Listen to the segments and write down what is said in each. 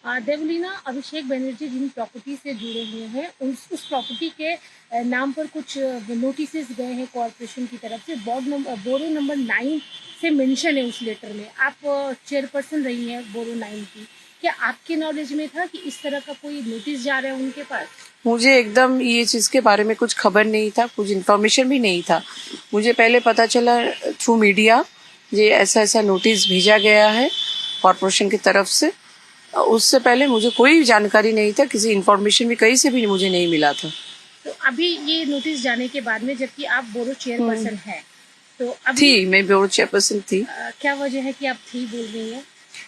देवलीना, अभिषेक बनर्जी जिन property से जुड़े हुए हैं उस प्रॉपर्टी के नाम पर कुछ नोटिस गए हैं कॉरपोरेशन की तरफ से। बोरो नंबर 9 से मेंशन है उस लेटर में। आप चेयरपर्सन रही हैं बोरो 9 की, क्या आपके नॉलेज में था कि इस तरह का कोई नोटिस जा रहा है उनके पास? मुझे एकदम ये चीज के बारे में कुछ खबर नहीं था, कुछ इन्फॉर्मेशन भी नहीं था। मुझे पहले पता चला थ्रू मीडिया ये ऐसा ऐसा नोटिस भेजा गया है कॉरपोरेशन की तरफ से। उससे पहले मुझे कोई जानकारी नहीं था, किसी इन्फॉर्मेशन भी कहीं से भी मुझे नहीं मिला था। तो अभी ये नोटिस जाने के बाद में, जबकि आप बोरो चेयरपर्सन हैं, तो अभी थी, मैं बोरो चेयरपर्सन थी। क्या वजह है कि आप थी बोल रही हैं?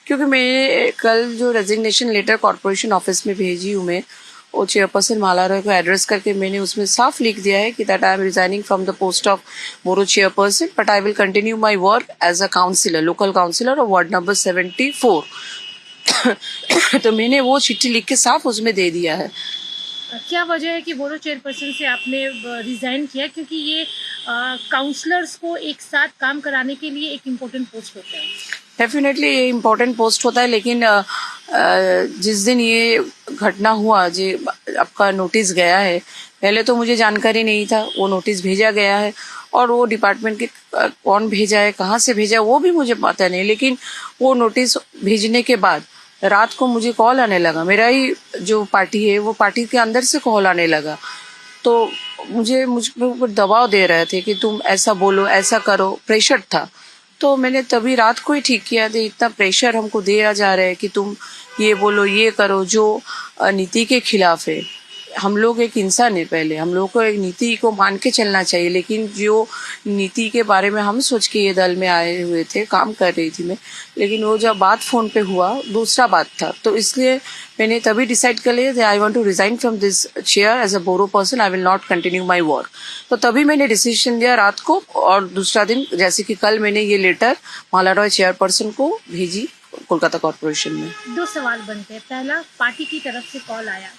क्योंकि मैं कल जो रेजिग्नेशन लेटर कॉरपोरेशन ऑफिस में भेजी हूँ, मैं वो चेयरपर्सन माला रॉय को एड्रेस करके मैंने उसमें साफ लिख दिया है कि that I am resigning from the post of borough chairperson, but I will continue my work as a councillor, local councillor of ward number 74। तो मैंने वो चिट्ठी लिख के साफ उसमें दे दिया है। क्या वजह है कि बोरो चेयरपर्सन से आपने रिजाइन किया? क्योंकि ये काउंसलर्स को एक साथ काम कराने के लिए एक इम्पोर्टेंट पोस्ट होता है। डेफिनेटली ये इम्पोर्टेंट पोस्ट होता है, लेकिन जिस दिन ये घटना हुआ, जो आपका नोटिस गया है, पहले तो मुझे जानकारी नहीं था। वो नोटिस भेजा गया है और वो डिपार्टमेंट के कौन भेजा है, कहाँ से भेजा है, वो भी मुझे पता नहीं। लेकिन वो नोटिस भेजने के बाद रात को मुझे कॉल आने लगा। मेरा ही जो पार्टी है वो पार्टी के अंदर से कॉल आने लगा, तो मुझ पे ऊपर दबाव दे रहे थे कि तुम ऐसा बोलो, ऐसा करो, प्रेशर था। तो मैंने तभी रात को ही ठीक किया था, इतना प्रेशर हमको दिया जा रहा है कि तुम ये बोलो, ये करो, जो नीति के खिलाफ है। हम लोग एक इंसान है, पहले हम लोग को एक नीति को मान के चलना चाहिए, लेकिन जो नीति के बारे में हम सोच के ये दल में आए हुए थे, काम कर रही थी मैं, लेकिन वो जब बात फोन पे हुआ दूसरा बात था। तो इसलिए मैंने तभी डिसाइड कर लिया I want to resign from this chair as a borough person, I will not continue my work. तो तभी मैंने डिसीजन लिया रात को, और दूसरा दिन जैसे कि कल मैंने ये लेटर माला रॉय चेयरपर्सन को भेजी कोलकाता कॉर्पोरेशन में। 2 सवाल बनते हैं। पहला, पार्टी की तरफ से कॉल आया,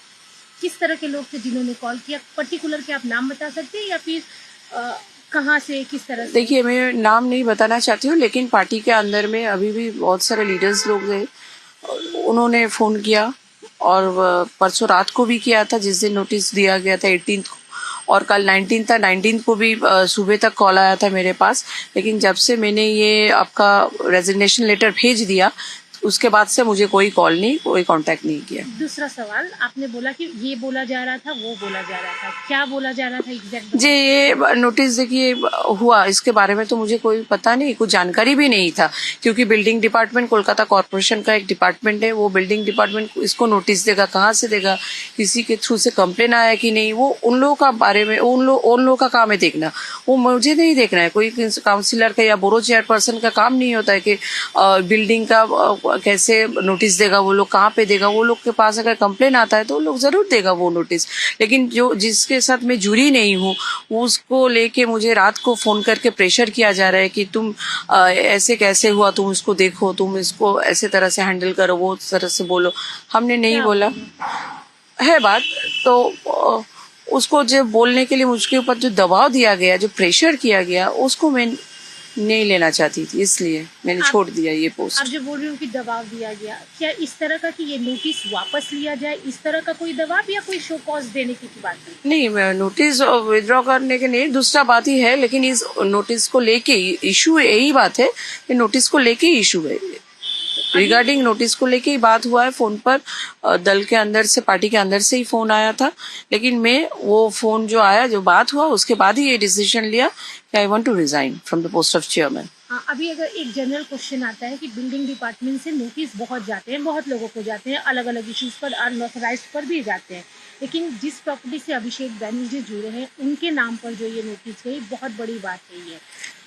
किस तरह के लोग थे जिन्होंने कॉल किया? पर्टिकुलर के आप नाम बता सकते हैं या फिर कहाँ से, किस तरह से? देखिए, मैं नाम नहीं बताना चाहती हूँ, लेकिन पार्टी के अंदर में अभी भी बहुत सारे लीडर्स लोग थे, उन्होंने फ़ोन किया, और परसों रात को भी किया था जिस दिन नोटिस दिया गया था 18 को, और कल 19 था, 19 को भी सुबह तक कॉल आया था मेरे पास। लेकिन जब से मैंने ये आपका रेजिग्नेशन लेटर भेज दिया, उसके बाद से मुझे कोई कॉल नहीं, कोई कांटेक्ट नहीं किया। दूसरा सवाल, आपने बोला कि ये बोला जा रहा था, वो बोला जा रहा था, क्या बोला जा रहा था एग्जैक्ट? जी, ये नोटिस देखिए हुआ, इसके बारे में तो मुझे कोई पता नहीं, कुछ जानकारी भी नहीं था, क्योंकि बिल्डिंग डिपार्टमेंट कोलकाता कॉर्पोरेशन का एक डिपार्टमेंट है। वो बिल्डिंग डिपार्टमेंट इसको नोटिस देगा, कहाँ से देगा, किसी के थ्रू से कंप्लेन आया कि नहीं, वो उन लोगों का बारे में, उन लोगों का काम है देखना, वो मुझे नहीं देखना है। कोई काउंसिलर का या बोरो चेयरपर्सन का काम नहीं होता है कि बिल्डिंग का कैसे नोटिस देगा, वो लोग कहाँ पे देगा। वो लोग के पास अगर कंप्लेन आता है तो वो लोग जरूर देगा वो नोटिस, लेकिन जो जिसके साथ मैं जुड़ी नहीं हूँ उसको लेके मुझे रात को फोन करके प्रेशर किया जा रहा है कि तुम ऐसे कैसे हुआ, तुम इसको देखो, तुम इसको ऐसे तरह से हैंडल करो, वो तरह से बोलो। हमने नहीं बोला है बात, तो उसको जो बोलने के लिए मुझके ऊपर जो दबाव दिया गया, जो प्रेशर किया गया, उसको मैं नहीं लेना चाहती थी, इसलिए मैंने छोड़ दिया ये पोस्ट। आप जो बोल रही हो कि दबाव दिया गया, क्या इस तरह का कि ये नोटिस वापस लिया जाए, इस तरह का कोई दबाव, या कोई शो कॉज देने की बात नहीं, नोटिस विड्रॉ करने के नहीं, दूसरा बात ही है। लेकिन इस नोटिस को लेके इशू यही बात है कि नोटिस को लेके इशू है, रिगार्डिंग नोटिस को लेके ही बात हुआ है। फोन पर दल के अंदर से, पार्टी के अंदर से ही फोन आया था, लेकिन मैं वो फोन जो आया, जो बात हुआ, उसके बाद ही ये डिसीजन लिया कि I want to resign from the post of chairman. अभी अगर एक जनरल क्वेश्चन आता है कि बिल्डिंग डिपार्टमेंट से नोटिस बहुत जाते हैं, बहुत लोगों को जाते हैं, अलग अलग इश्यूज पर, अनऑथराइज्ड पर भी जाते हैं, लेकिन जिस प्रॉपर्टी से अभिषेक बैनर्जी जुड़े हैं उनके नाम पर जो ये नोटिस गई, बहुत बड़ी बात है ये।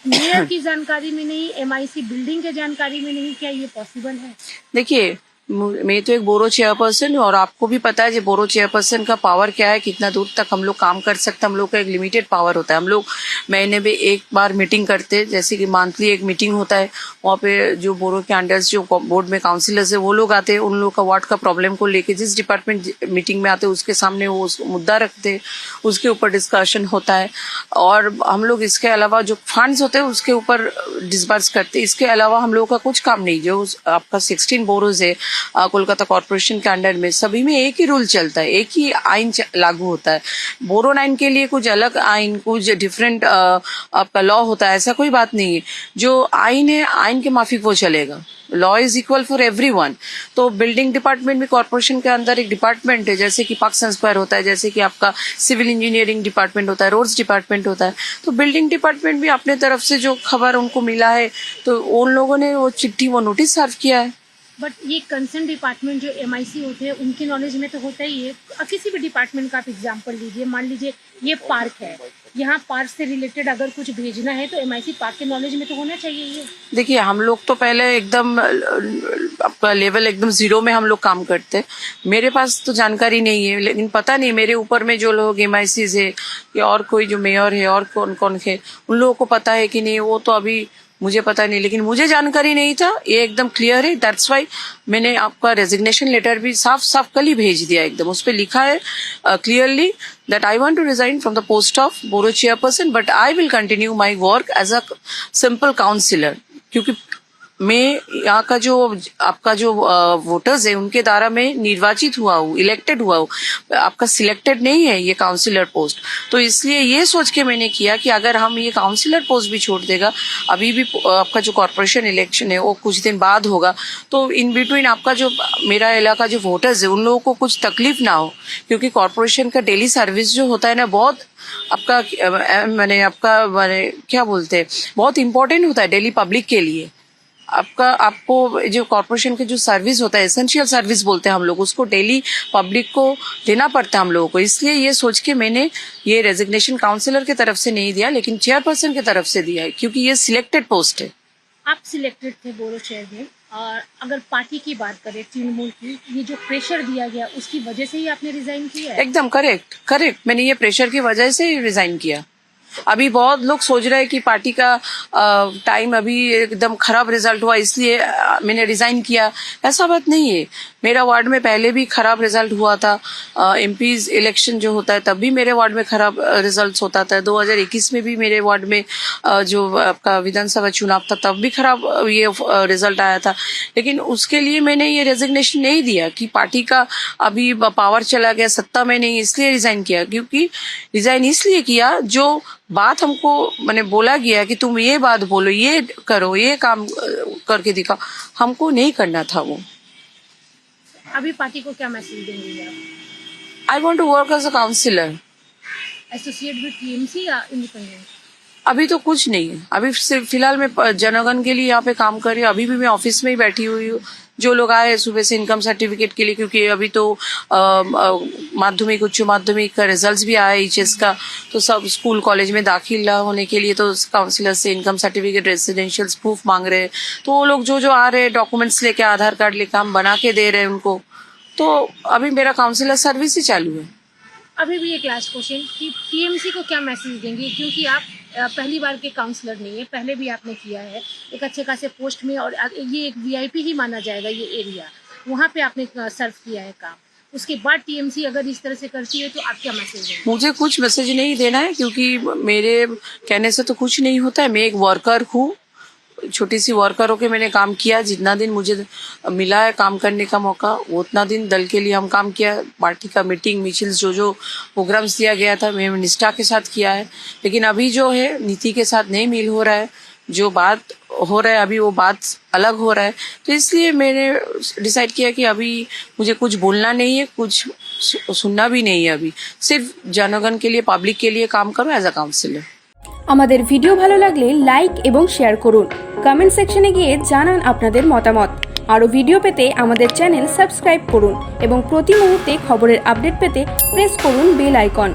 मेयर की जानकारी में नहीं, MIC बिल्डिंग के जानकारी में नहीं, क्या ये पॉसिबल है? देखिए, मैं तो एक बोरो चेयरपर्सन हूँ, और आपको भी पता है जी बोरो चेयरपर्सन का पावर क्या है, कितना दूर तक हम लोग काम कर सकते हैं। हम लोग का एक लिमिटेड पावर होता है। हम लोग महीने में एक बार मीटिंग करते हैं, जैसे कि मंथली एक मीटिंग होता है, वहाँ पे जो बोरो के अंडर जो बोर्ड में काउंसिलर्स है वो लोग आते हैं, उन लोग का वार्ड का प्रॉब्लम को लेके जिस डिपार्टमेंट मीटिंग में आते हैं उसके सामने वो मुद्दा रखते हैं, उसके ऊपर डिस्कशन होता है। और हम लोग इसके अलावा जो फंड्स होते हैं उसके ऊपर डिस्बर्स करते हैं। इसके अलावा हम लोग का कुछ काम नहीं। जो आपका 16 बोरोज है, कोलकाता कॉर्पोरेशन के अंडर में सभी में एक ही रूल चलता है, एक ही आइन लागू होता है। बोरोन आइन के लिए कुछ अलग आइन, कुछ डिफरेंट आपका लॉ होता है, ऐसा कोई बात नहीं है। जो आइन है, आइन के माफिक वो चलेगा। Law is equal for everyone. तो बिल्डिंग डिपार्टमेंट में कॉर्पोरेशन के अंदर एक डिपार्टमेंट है, जैसे कि पाक संस्कार होता है, जैसे कि आपका सिविल इंजीनियरिंग डिपार्टमेंट होता है, रोड्स डिपार्टमेंट होता है। तो बिल्डिंग डिपार्टमेंट भी अपने तरफ से जो खबर उनको मिला है, तो उन लोगों ने वो चिट्ठी, वो नोटिस सर्व किया है। बट ये कंसर्न डिपार्टमेंट जो MIC होते हैं उनके नॉलेज में तो होता ही है। किसी भी डिपार्टमेंट का आप एग्जाम्पल लीजिए, मान लीजिए ये पार्क है, यहाँ पार्क से रिलेटेड अगर कुछ भेजना है तो MIC पार्क के नॉलेज में तो होना चाहिए ये। देखिए, हम लोग तो पहले एकदम आपका लेवल एकदम जीरो में हम लोग काम करते। मेरे पास तो जानकारी नहीं है, लेकिन पता नहीं मेरे ऊपर में जो लोग MICs है या और कोई जो मेयर है और कौन कौन है, उन लोगों को पता है कि नहीं, वो तो अभी मुझे पता नहीं, लेकिन मुझे जानकारी नहीं था, ये एकदम क्लियर है। दैट्स वाई मैंने आपका रेजिग्नेशन लेटर भी साफ साफ कल ही भेज दिया। एकदम उस पर लिखा है clearly that I want to resign from the post of borough chairperson, but I will continue my work as a simple councillor, क्योंकि मैं यहाँ का जो आपका जो वोटर्स है उनके द्वारा मैं निर्वाचित हुआ हूँ, इलेक्टेड हुआ हूँ, आपका सिलेक्टेड नहीं है ये काउंसिलर पोस्ट। तो इसलिए ये सोच के मैंने किया कि अगर हम ये काउंसिलर पोस्ट भी छोड़ देगा, अभी भी आपका जो कॉर्पोरेशन इलेक्शन है वो कुछ दिन बाद होगा, तो इन बिटवीन आपका जो मेरा इलाका जो वोटर्स है उन लोगों को कुछ तकलीफ ना हो, क्योंकि कॉर्पोरेशन का डेली सर्विस जो होता है ना, बहुत मैंने क्या बोलते हैं, बहुत इंपॉर्टेंट होता है डेली पब्लिक के लिए। आपको जो कॉर्पोरेशन के जो सर्विस होता है, एसेंशियल सर्विस बोलते हैं हम लोग उसको, डेली पब्लिक को देना पड़ता है हम लोगों को। इसलिए ये सोच के मैंने ये रेजिग्नेशन काउंसिलर की तरफ से नहीं दिया, लेकिन चेयरपर्सन की तरफ से दिया है, क्योंकि ये सिलेक्टेड पोस्ट है। आप सिलेक्टेड थे बोरो चेयर में, और अगर पार्टी की बात करें, तृणमूल की, ये जो प्रेशर दिया गया उसकी वजह से ही आपने रिजाइन किया है? एकदम करेक्ट। मैंने ये प्रेशर की वजह से रिजाइन किया। अभी बहुत लोग सोच रहे हैं कि पार्टी का टाइम अभी एकदम खराब रिजल्ट हुआ इसलिए मैंने रिजाइन किया, ऐसा बात नहीं है। मेरा वार्ड में पहले भी खराब रिजल्ट हुआ था, MPs इलेक्शन जो होता है तब भी मेरे वार्ड में खराब रिजल्ट होता था। 2021 में भी मेरे वार्ड में जो आपका विधानसभा चुनाव था तब भी खराब ये रिजल्ट आया था, लेकिन उसके लिए मैंने ये रेजिग्नेशन नहीं दिया कि पार्टी का अभी पावर चला गया, सत्ता में नहीं, इसलिए रिजाइन किया। क्योंकि रिजाइन इसलिए किया, जो बात हमको मैंने बोला गया कि तुम ये बात बोलो, ये करो, ये काम करके दिखाओ, हमको नहीं करना था वो। अभी पार्टी को क्या मैसेज देंगे आप? I want to work as a councillor. Associate with TMC या इंडिपेंडेंट? अभी तो कुछ नहीं है, अभी सिर्फ फिलहाल मैं जनगण के लिए यहाँ पे काम कर रही हूँ। अभी भी मैं ऑफिस में ही बैठी हुई हूँ। जो लोग आए सुबह से इनकम सर्टिफिकेट के लिए, क्योंकि अभी तो माध्यमिक उच्च माध्यमिक का रिजल्ट्स भी आया HS का, तो सब स्कूल कॉलेज में दाखिला होने के लिए तो काउंसिलर से इनकम सर्टिफिकेट, रेजिडेंशियल प्रूफ मांग रहे हैं। तो वो लोग जो आ रहे हैं डॉक्यूमेंट्स लेके, आधार कार्ड लेके, हम बना के दे रहे हैं उनको। तो अभी मेरा काउंसिलर सर्विस ही चालू है। अभी भी एक लास्ट क्वेश्चन कि TMC को क्या मैसेज देंगे, क्योंकि आप पहली बार के काउंसलर नहीं है, पहले भी आपने किया है एक अच्छे खासे पोस्ट में, और ये एक VIP ही माना जाएगा ये एरिया, वहाँ पे आपने सर्व किया है काम। उसके बाद TMC अगर इस तरह से करती है तो आप क्या मैसेज देंगे? मुझे कुछ मैसेज नहीं देना है, क्योंकि मेरे कहने से तो कुछ नहीं होता है। मैं एक वर्कर हूँ, छोटी सी वर्कर होके मैंने काम किया। जितना दिन मुझे मिला है काम करने का मौका, उतना दिन दल के लिए हम काम किया। पार्टी का मीटिंग मिचिल्स जो प्रोग्राम्स दिया गया था मैं निष्ठा के साथ किया है। लेकिन अभी जो है नीति के साथ नहीं मिल हो रहा है, जो बात हो रहा है अभी वो बात अलग हो रहा है। तो इसलिए मैंने डिसाइड किया कि अभी मुझे कुछ बोलना नहीं है, कुछ सुनना भी नहीं है। अभी सिर्फ जनगण के लिए, पब्लिक के लिए काम करो एज अ काउंसिलर। আমাদের ভিডিও ভালো লাগলে লাইক এবং শেয়ার করুন, কমেন্ট সেকশনে গিয়ে জানান আপনাদের মতামত। আরও ভিডিও পেতে আমাদের চ্যানেল সাবস্ক্রাইব করুন এবং প্রতি মুহূর্তে খবরের আপডেট পেতে প্রেস করুন বেল আইকন।